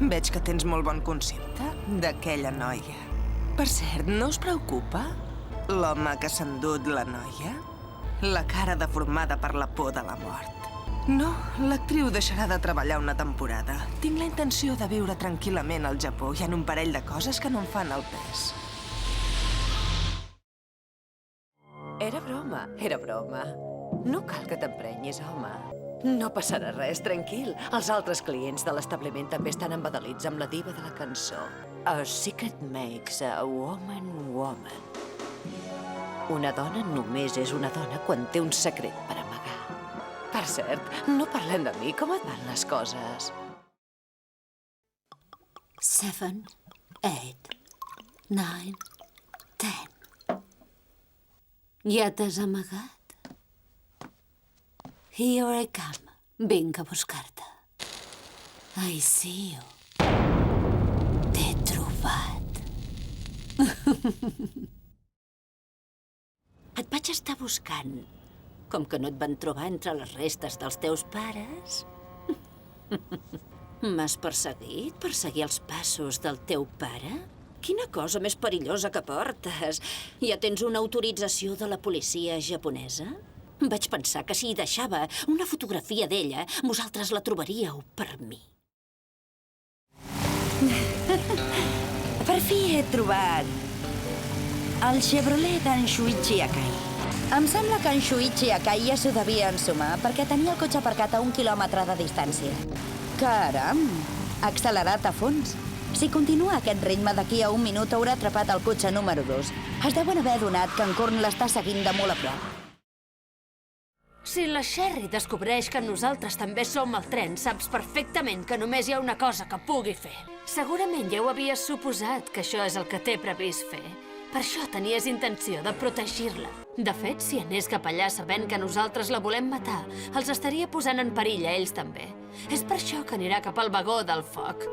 Veig que tens molt bon concepte d'aquella noia. Per cert, no us preocupa l'home que s'ha endut la noia? La cara deformada per la por de la mort. No, l'actriu deixarà de treballar una temporada. Tinc la intenció de viure tranquil·lament al Japó. Hi ha un parell de coses que no em fan el pes. Era broma, era broma. No cal que t'emprenyis, home. No passarà res, tranquil. Els altres clients de l'establiment també estan embadalits amb la diva de la cançó. A secret makes a woman woman. Una dona només és una dona quan té un secret per amagar. Per cert, no parlem de mi. Com et van les coses? 7, 8, 9, 10. Ja t'has amagat? Here I come. Vinc a buscar-te. I see you. T'he trobat. Et vaig estar buscant. Com que no et van trobar entre les restes dels teus pares... M'has perseguit per seguir els passos del teu pare? Quina cosa més perillosa que portes. Ja tens una autorització de la policia japonesa? Vaig pensar que si hi deixava una fotografia d'ella, vosaltres la trobaríeu per mi. Per fi he trobat el Chevrolet d'en Shuichi Akai. Em sembla que en Shuichi Akai ja s'ho devia ensumar perquè tenia el cotxe aparcat a 1 quilòmetre de distància. Caram, ha accelerat a fons. Si continua aquest ritme, d'aquí a 1 minut haurà atrapat el cotxe número 2. Es deuen haver adonat que en Korn l'està seguint de molt a prop. Si la Sherry descobreix que nosaltres també som al tren, saps perfectament que només hi ha una cosa que pugui fer. Segurament ja ho havies suposat, que això és el que té previst fer. Per això tenies intenció de protegir-la. De fet, si anés cap allà sabent que nosaltres la volem matar, els estaria posant en perill a ells també. És per això que anirà cap al vagó del foc.